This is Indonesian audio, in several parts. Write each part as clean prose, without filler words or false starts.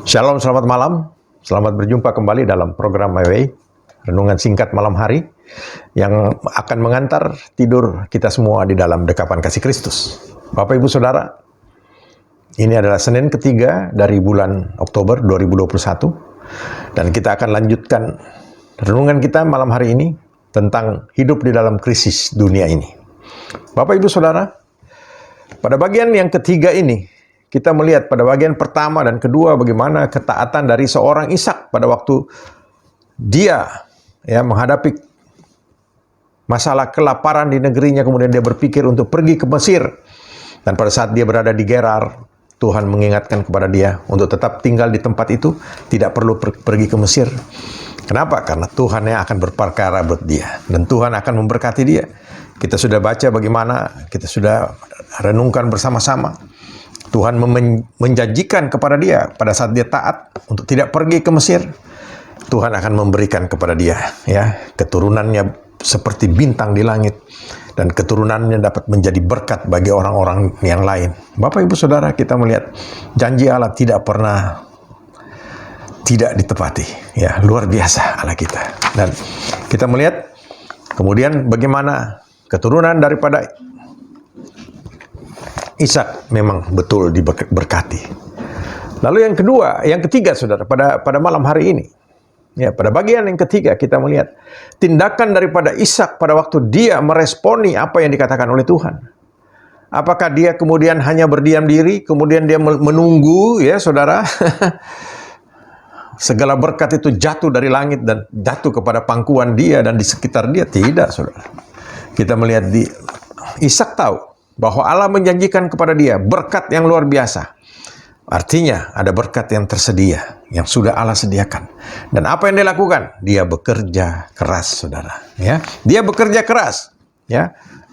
Shalom, selamat malam. Selamat berjumpa kembali dalam program My Way, renungan singkat malam hari yang akan mengantar tidur kita semua di dalam dekapan kasih Kristus. Bapak, Ibu, Saudara, ini adalah Senin ketiga dari bulan Oktober 2021 dan kita akan lanjutkan renungan kita malam hari ini tentang hidup di dalam krisis dunia ini. Bapak, Ibu, Saudara, pada bagian yang ketiga ini kita melihat pada bagian pertama dan kedua bagaimana ketaatan dari seorang Ishak pada waktu dia menghadapi masalah kelaparan di negerinya, kemudian dia berpikir untuk pergi ke Mesir. Dan pada saat dia berada di Gerar, Tuhan mengingatkan kepada dia untuk tetap tinggal di tempat itu, tidak perlu pergi ke Mesir. Kenapa? Karena Tuhan yang akan berperkara buat dia dan Tuhan akan memberkati dia. Kita sudah baca bagaimana, kita sudah renungkan bersama-sama. Tuhan menjanjikan kepada dia pada saat dia taat untuk tidak pergi ke Mesir. Tuhan akan memberikan kepada dia keturunannya seperti bintang di langit dan keturunannya dapat menjadi berkat bagi orang-orang yang lain. Bapak, Ibu, Saudara, kita melihat janji Allah tidak pernah tidak ditepati. Ya, luar biasa Allah kita. Dan kita melihat kemudian bagaimana keturunan daripada Ishak memang betul diberkati. Lalu yang ketiga, Saudara, pada malam hari ini, pada bagian yang ketiga kita melihat tindakan daripada Ishak pada waktu dia meresponi apa yang dikatakan oleh Tuhan. Apakah dia kemudian hanya berdiam diri, kemudian dia menunggu, Saudara, segala berkat itu jatuh dari langit dan jatuh kepada pangkuan dia dan di sekitar dia? Tidak, Saudara. Kita melihat Ishak tahu bahwa Allah menjanjikan kepada dia berkat yang luar biasa. Artinya ada berkat yang tersedia, yang sudah Allah sediakan. Dan apa yang dia lakukan? Dia bekerja keras, Saudara. Dia bekerja keras,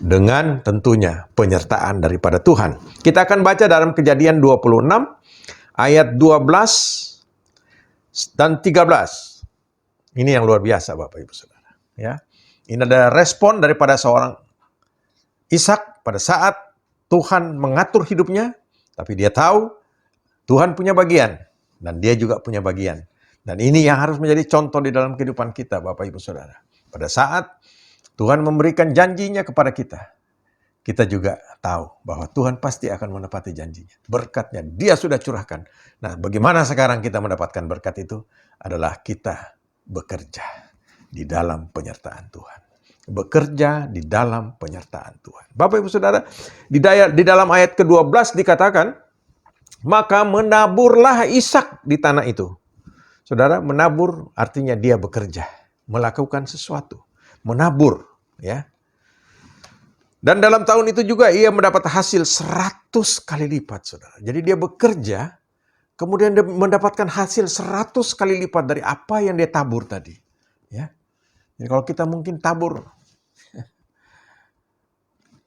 dengan tentunya penyertaan daripada Tuhan. Kita akan baca dalam Kejadian 26 ayat 12 dan 13. Ini yang luar biasa, Bapak, Ibu, Saudara. Ini adalah respon daripada seorang Ishak pada saat Tuhan mengatur hidupnya, tapi dia tahu Tuhan punya bagian, dan dia juga punya bagian. Dan ini yang harus menjadi contoh di dalam kehidupan kita, Bapak, Ibu, Saudara. Pada saat Tuhan memberikan janjinya kepada kita, kita juga tahu bahwa Tuhan pasti akan menepati janjinya. Berkatnya dia sudah curahkan. Nah, bagaimana sekarang kita mendapatkan berkat itu? Adalah kita bekerja di dalam penyertaan Tuhan. Bekerja di dalam penyertaan Tuhan. Bapak, Ibu, Saudara, di dalam ayat ke-12 dikatakan, maka menaburlah Ishak di tanah itu. Saudara, menabur artinya dia bekerja, melakukan sesuatu, menabur, Dan dalam tahun itu juga ia mendapat hasil 100 kali lipat, Saudara. Jadi dia bekerja, kemudian dia mendapatkan hasil 100 kali lipat dari apa yang dia tabur tadi. Jadi kalau kita mungkin tabur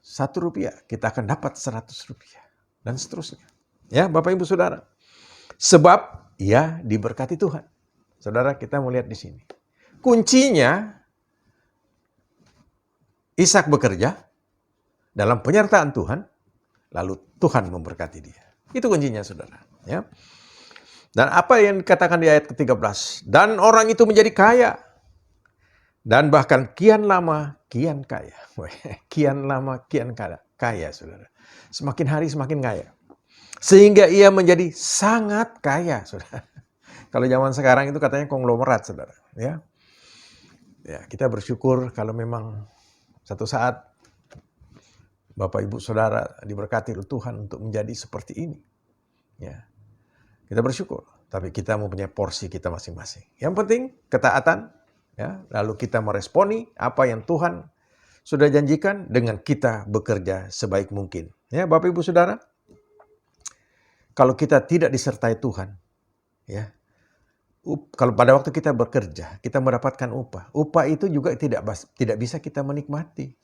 1 rupiah, kita akan dapat 100 rupiah. Dan seterusnya. Bapak, Ibu, Saudara. Sebab ia diberkati Tuhan. Saudara, kita melihat di sini. Kuncinya, Ishak bekerja dalam penyertaan Tuhan, lalu Tuhan memberkati dia. Itu kuncinya, Saudara. Dan apa yang dikatakan di ayat ke-13? Dan orang itu menjadi kaya. Dan bahkan kian lama, kian kaya. Kian lama, kian kaya, Saudara. Semakin hari semakin kaya. Sehingga ia menjadi sangat kaya, Saudara. Kalau zaman sekarang itu katanya konglomerat, Saudara. Kita bersyukur kalau memang satu saat Bapak, Ibu, Saudara diberkati oleh Tuhan untuk menjadi seperti ini. Kita bersyukur. Tapi kita mempunyai porsi kita masing-masing. Yang penting ketaatan. Lalu kita meresponi apa yang Tuhan sudah janjikan dengan kita bekerja sebaik mungkin. Bapak, Ibu, Saudara, kalau kita tidak disertai Tuhan, kalau pada waktu kita bekerja, kita mendapatkan upah. Upah itu juga tidak bisa kita menikmati.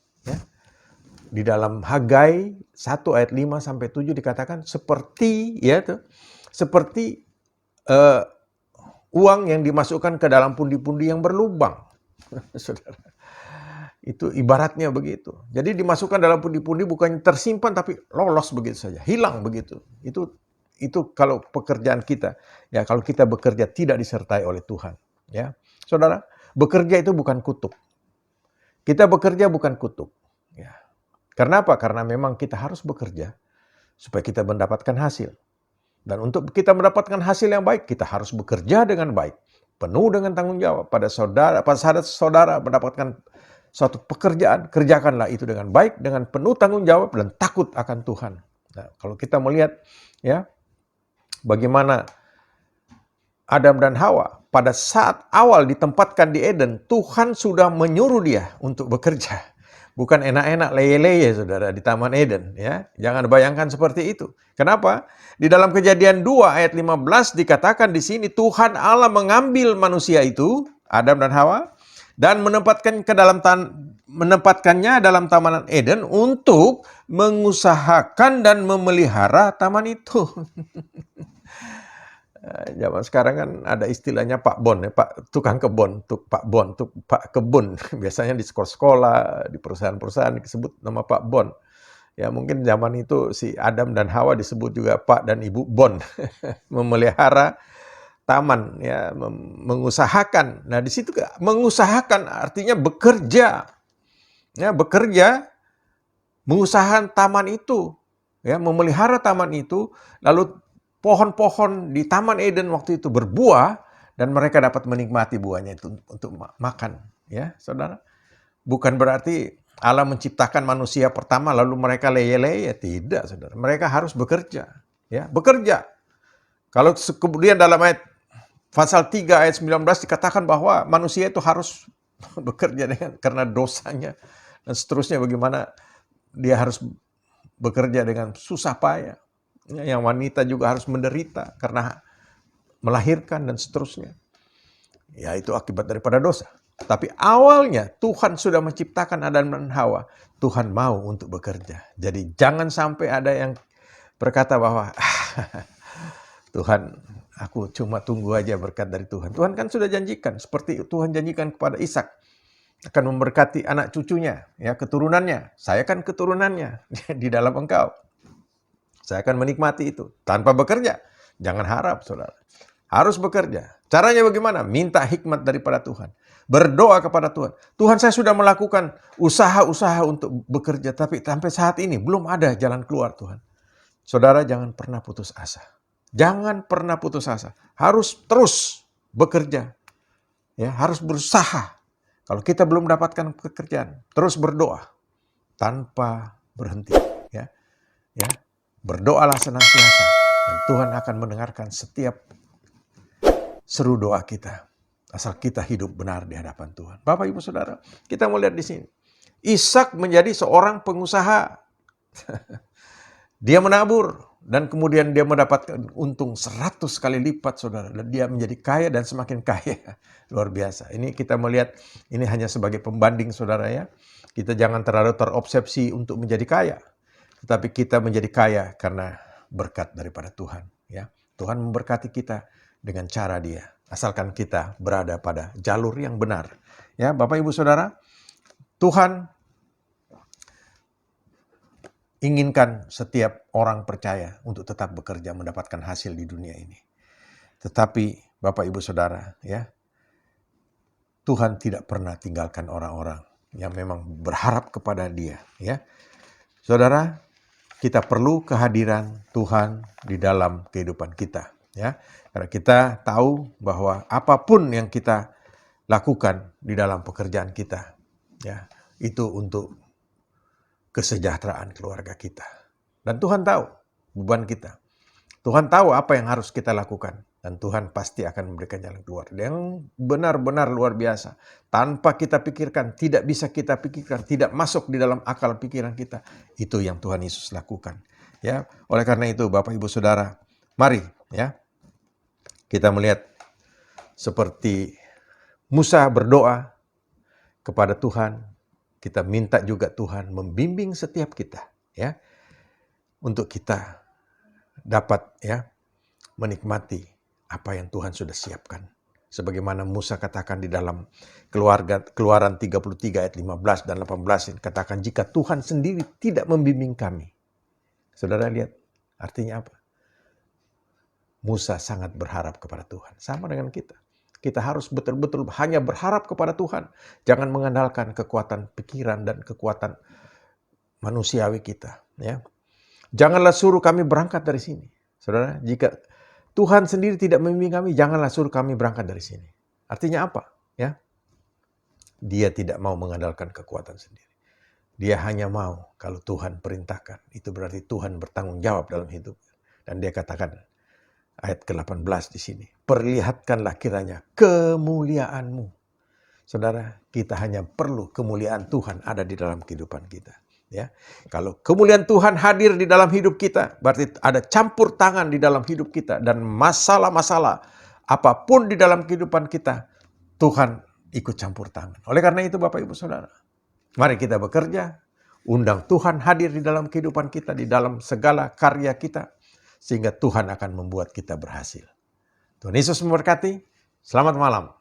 Di dalam Hagai 1 ayat 5-7 dikatakan seperti uang yang dimasukkan ke dalam pundi-pundi yang berlubang. Saudara, itu ibaratnya begitu. Jadi dimasukkan dalam pundi-pundi bukan tersimpan tapi lolos begitu saja, hilang begitu. itu kalau pekerjaan kita, ya kalau kita bekerja tidak disertai oleh Tuhan, ya. Saudara, bekerja itu bukan kutuk. Kita bekerja bukan kutuk, ya. Karena apa? Karena memang kita harus bekerja supaya kita mendapatkan hasil. Dan untuk kita mendapatkan hasil yang baik, kita harus bekerja dengan baik, penuh dengan tanggung jawab. Pada saat saudara mendapatkan suatu pekerjaan, kerjakanlah itu dengan baik, dengan penuh tanggung jawab dan takut akan Tuhan. Nah, kalau kita melihat ya bagaimana Adam dan Hawa pada saat awal ditempatkan di Eden, Tuhan sudah menyuruh dia untuk bekerja. Bukan enak-enak leye-leye saudara di Taman Eden, ya. Jangan bayangkan seperti itu. Kenapa? Di dalam Kejadian 2 ayat 15 dikatakan di sini Tuhan Allah mengambil manusia itu, Adam dan Hawa, dan menempatkannya dalam Taman Eden untuk mengusahakan dan memelihara taman itu. Zaman sekarang kan ada istilahnya Pak Bon, ya, Pak tukang kebun, Pak Bon, Pak kebun. Biasanya di sekolah-sekolah, di perusahaan-perusahaan disebut nama Pak Bon. Ya mungkin zaman itu si Adam dan Hawa disebut juga Pak dan Ibu Bon. Memelihara taman, ya, mengusahakan. Nah di situ mengusahakan artinya bekerja, ya bekerja, mengusahakan taman itu, ya memelihara taman itu, lalu pohon-pohon di Taman Eden waktu itu berbuah dan mereka dapat menikmati buahnya itu untuk makan, ya saudara. Bukan berarti Allah menciptakan manusia pertama lalu mereka leye-leye, tidak saudara. Mereka harus bekerja, ya bekerja. Kalau kemudian dalam ayat pasal 3 ayat 19 dikatakan bahwa manusia itu harus bekerja karena dosanya dan seterusnya, bagaimana dia harus bekerja dengan susah payah. Yang wanita juga harus menderita karena melahirkan dan seterusnya. Ya itu akibat daripada dosa. Tapi awalnya Tuhan sudah menciptakan Adam dan Hawa. Tuhan mau untuk bekerja. Jadi jangan sampai ada yang berkata bahwa Tuhan, aku cuma tunggu aja berkat dari Tuhan. Tuhan kan sudah janjikan, seperti Tuhan janjikan kepada Ishak, akan memberkati anak cucunya, ya keturunannya. Saya kan keturunannya di dalam engkau. Saya akan menikmati itu tanpa bekerja. Jangan harap, saudara. Harus bekerja. Caranya bagaimana? Minta hikmat daripada Tuhan. Berdoa kepada Tuhan. Tuhan, saya sudah melakukan usaha-usaha untuk bekerja, tapi sampai saat ini belum ada jalan keluar, Tuhan. Saudara, jangan pernah putus asa. Jangan pernah putus asa. Harus terus bekerja. Ya, harus berusaha. Kalau kita belum mendapatkan pekerjaan, terus berdoa tanpa berhenti. Ya, ya. Berdoalah senantiasa dan Tuhan akan mendengarkan setiap seru doa kita. Asal kita hidup benar di hadapan Tuhan. Bapak, Ibu, Saudara, kita mau lihat di sini. Ishak menjadi seorang pengusaha. Dia menabur dan kemudian dia mendapatkan untung 100 kali lipat, saudara. Dan dia menjadi kaya dan semakin kaya. Luar biasa. Ini kita melihat, ini hanya sebagai pembanding, saudara ya. Kita jangan terlalu terobsesi untuk menjadi kaya. Tetapi kita menjadi kaya karena berkat daripada Tuhan. Ya, Tuhan memberkati kita dengan cara Dia, asalkan kita berada pada jalur yang benar. Ya, Bapak Ibu Saudara, Tuhan inginkan setiap orang percaya untuk tetap bekerja mendapatkan hasil di dunia ini. Tetapi Bapak Ibu Saudara, ya, Tuhan tidak pernah tinggalkan orang-orang yang memang berharap kepada Dia. Ya, Saudara, kita perlu kehadiran Tuhan di dalam kehidupan kita, ya. Karena kita tahu bahwa apapun yang kita lakukan di dalam pekerjaan kita, ya, itu untuk kesejahteraan keluarga kita. Dan Tuhan tahu beban kita. Tuhan tahu apa yang harus kita lakukan. Dan Tuhan pasti akan memberikan jalan keluar yang benar-benar luar biasa. Tanpa kita pikirkan, tidak bisa kita pikirkan, tidak masuk di dalam akal pikiran kita. Itu yang Tuhan Yesus lakukan. Ya, oleh karena itu Bapak Ibu Saudara, mari ya kita melihat seperti Musa berdoa kepada Tuhan. Kita minta juga Tuhan membimbing setiap kita, ya, untuk kita dapat ya menikmati apa yang Tuhan sudah siapkan. Sebagaimana Musa katakan di dalam Keluaran 33 ayat 15 dan 18, katakan jika Tuhan sendiri tidak membimbing kami. Saudara lihat artinya apa? Musa sangat berharap kepada Tuhan. Sama dengan kita. Kita harus betul-betul hanya berharap kepada Tuhan. Jangan mengandalkan kekuatan pikiran dan kekuatan manusiawi kita. Ya. Janganlah suruh kami berangkat dari sini. Saudara, jika Tuhan sendiri tidak membimbing kami, janganlah suruh kami berangkat dari sini. Artinya apa? Ya, dia tidak mau mengandalkan kekuatan sendiri. Dia hanya mau kalau Tuhan perintahkan. Itu berarti Tuhan bertanggung jawab dalam hidup. Dan dia katakan, ayat ke-18 di sini, perlihatkanlah kiranya kemuliaan-Mu. Saudara, kita hanya perlu kemuliaan Tuhan ada di dalam kehidupan kita. Ya, kalau kemuliaan Tuhan hadir di dalam hidup kita, berarti ada campur tangan di dalam hidup kita. Dan masalah-masalah apapun di dalam kehidupan kita, Tuhan ikut campur tangan. Oleh karena itu Bapak Ibu Saudara, mari kita bekerja, undang Tuhan hadir di dalam kehidupan kita, di dalam segala karya kita, sehingga Tuhan akan membuat kita berhasil. Tuhan Yesus memberkati. Selamat malam.